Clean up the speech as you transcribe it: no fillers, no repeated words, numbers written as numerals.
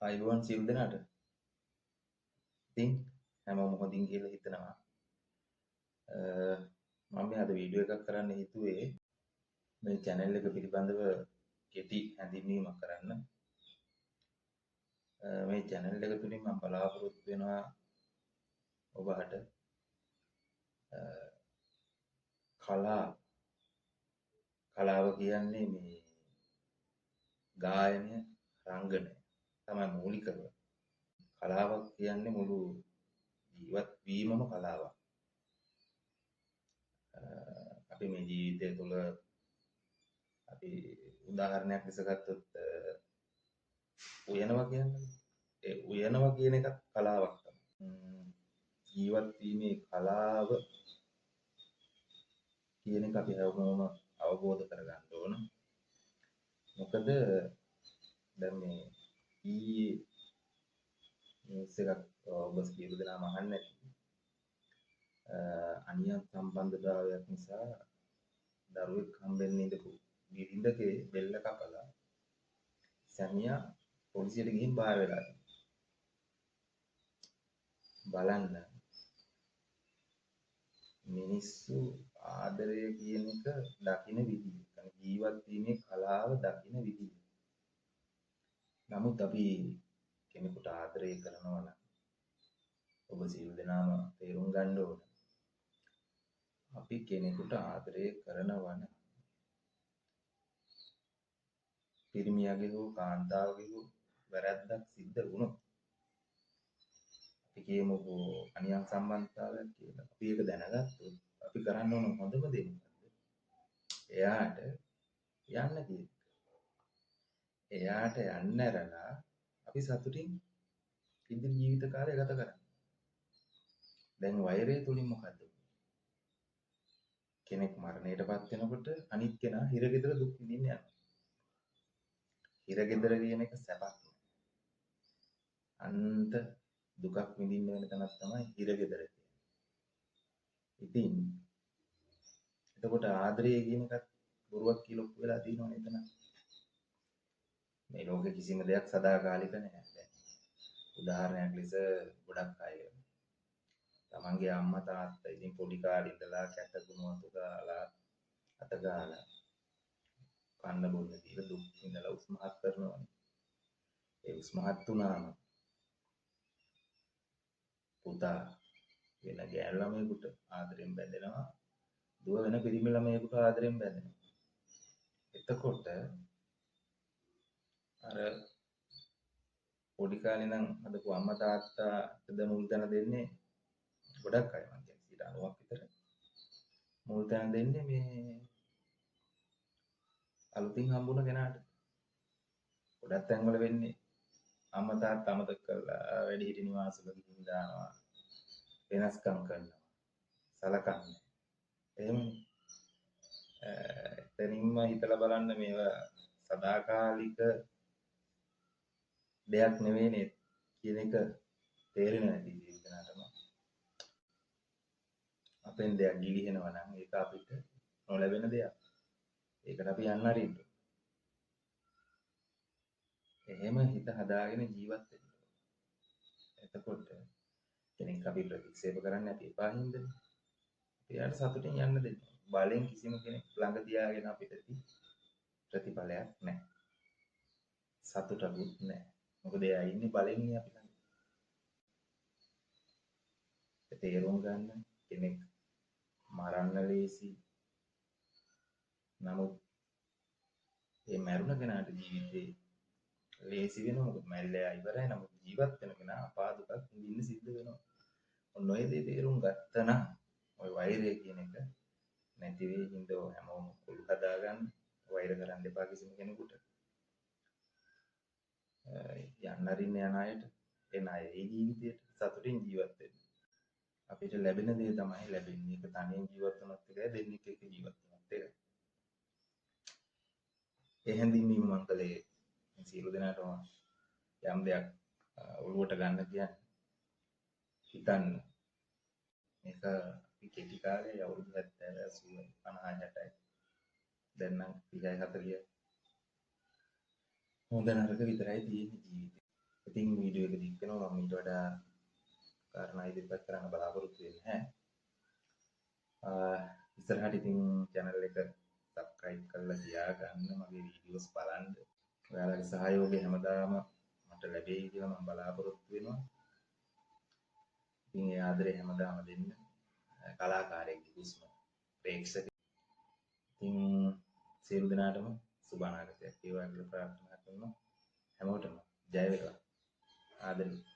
අයිබෝන් සියලු දෙනාට. ඉතින් හැමෝම හොඳින් කියලා හිතනවා. මම අද වීඩියෝ එකක් කරන්න හිතුවේ මේ channel එක පිළිබඳව කෙටි හැඳින්වීමක් කරන්න. මේ channel එක තුලින් මම බලාපොරොත්තු වෙනවා ඔබට කලාව කියන්නේ මේ ගායනය, රංගනය තමයි මූලිකව. කලාවක් කියන්නේ මුළු ජීවත් වීමම කලාවක්. අපි මේ ජීවිතය තුළ අපි උදාහරණයක් ලෙස ගත්තොත් උයනවා කියන්නේ ඒ උයනවා කියන එකත් කලාවක් තමයි. ජීවත් වීමේ කලාව කියන එක අපි හැමෝම අවබෝධ කරගන්න ඕන. මොකද දැන් මේ ඊයේ නිවුස් එකක් ඔබ සියලු දෙනාම අහන්න ඇති. අනියම් සම්බන්ධතාවයක් නිසා දරුවෙක් හම්බෙන්න ඉඳපු බිරිඳගේ බෙල්ල කපලා සැමියා පොලිසියට ගිහින් බාර වෙලා බලන්න මිනිස්සු ආදරය කියන එක දකින විදිහ, ජීවත් වීමේ කලාව දකින විදිහ. නමුත් අපි කෙනෙකුට ආදරය කරනවා නම් ඔබ සියලු දෙනාම තේරුම් ගන්න ඕන. අපි කෙනෙකුට ආදරය කරනවා නම් පිරිමියාගේ හෝ කාන්තාවගේ හෝ වැරැද්දක් සිද්ධ වුණොත් අපි කියමුකෝ අනියම් සම්බන්ධතාවයක් කියලා. අපි ඒක දැනගත්තොත් අපි කරන්න ඕන හොඳම දේ මොකද්ද? එයාට යන්න කියන. එයාට යන්න ඇරලා අපි සතුටින් ඉදිරි ජීවිත කාලය ගත කරන්න. දැන් වෛරය තුලින් මොකද්ද? කෙනෙක් මරණයටපත් වෙනකොට අනිත් කෙනා හිරගෙදර දුක් විඳින්න යනවා. හිරගෙදර කියන එක සැපක් නෑ. අන්ත දුකක් විඳින්න වෙන තැනක් තමයි හිරගෙදර කියන්නේ. ඉතින් එතකොට ආදරය කියන එකත් බොරුවක් කියලා ඔප්පු වෙලා තියෙනවනේ එතන. මේ ලෝකේ කිසිම දෙයක් සදාකාලික නැහැ. දැන් උදාහරණයක් ලෙස ගොඩක් අය තමන්ගේ අම්මා තාත්තා ඉතින් පොඩි කාලේ ඉඳලා කැට කුණු වතු ගාලා අත ගාලා කන්න බොන්න දීලා දුක් විඳලා උස්මහත් කරනවානේ. ඒ උස්මහත් වුණාම පුතා වෙන ගෑනු ළමයෙකුට ආදරෙන් බැඳෙනවා. දුව වෙන පිරිමි ළමයෙකුට ආදරෙන් බැඳෙනවා. එතකොට අර පොඩි කාලේ නම් හදපු අම්මා තාත්තාට මුල් තැන දෙන්නේ ගොඩක් අය මං කියන්නේ 90ක් විතර මුල් තැන දෙන්නේ මේ අලුතින් හම්බුන කෙනාට. ගොඩක් තැන්වල වෙන්නේ අම්මා තාත්තා අමතක කරලා වැඩිහිටි නිවාසවල ගිහින් දානවා, වෙනස්කම් කරනවා, සලකන්නේ. එහෙමනේ. එතනින්ම හිතලා බලන්න මේවා සදාකාලික දෙයක් නෙවෙයිනේ කියන එක තේරෙන්නේ නැති දෙයක්නටම. අපෙන් දෙයක් ගිලිහෙනවා නම් ඒක අපිට නොලැබෙන දෙයක්. ඒකට අපි යන්න අරින්න. එහෙම හිත හදාගෙන ජීවත් වෙන්න. එතකොට කෙනෙක් අපි ප්‍රතික්ෂේප කරන්නේ නැති එපා හින්දනේ. එයාට සතුටින් යන්න දෙන්න. බලෙන් කිසිම කෙනෙක් ළඟ තියාගෙන අපිට ප්‍රතිඵලයක් නැහැ. සතුටකුත් නැහැ. මොකද එයා ඉන්නේ බලෙන් අපි ළඟ. තේරුම් ගන්න කෙනෙක් මරන්න ලේසි. නමුත් ඒ මරුණ කෙනාට ජීවිතේ ලේසි වෙනවා. මොකද මැරිලා ඉවරයි. නමුත් ජීවත් වෙන කෙනා අපාදුකක් විඳින්න සිද්ධ වෙනවා. ඔන්න ඔය දේ තේරුම් ගත්තා නම් ඔය වෛරය කියන එක නැති වෙයි. හින්දෝ හැමෝම කුළු හදාගන්න වෛර කරන්න එපා කිසිම කෙනෙකුට. යන්න අරින්න යන අයට එන අය ඒ ජීවිතයට සතුටින් ජීවත් වෙන්න. අපිට ලැබෙන දේ තමයි ලැබෙන්නේ. ඒක තනියෙන් ජීවත් වුණත් එකයි දෙන්නෙක් එක්ක ජීවත් වුණත් එකයි. ඒ හැඳින්වීම මං කළේ සියලු දෙනාටම යම් දෙයක් ඔළුවට ගන්න කියන්නේ හිතන්න. මේක අපි කෙටි කාලේ අවුරුදු 70 80 50 60යි. දැන් නම් 30 40 හොඳ නරක විතරයි තියෙන්නේ ජීවිතේ. ඉතින් වීඩියෝ එක දික් වෙනවා මම ඊට වඩා කාරණා ඉදිරිපත් කරන්න බලාපොරොත්තු වෙන්නේ නැහැ. ඉස්සරහට ඉතින් channel එක subscribe කරලා තියාගන්න මගේ වීඩියෝස් බලන්න. ඔයාලගේ සහයෝගය හැමදාම මට ලැබෙයි කියලා මම බලාපොරොත්තු වෙනවා. ඉතින් ඒ ආදරේ හැමදාම දෙන්න. කලාකාරයෙක්ගේ හුස්ම ප්‍රේක්ෂක. ඉතින් සියලු දෙනාටම සුබ අනාගතයක් වේවා කියලා ප්‍රාර්ථනා කරනවා. හැමෝටම ජය වේවා. ආදරේ.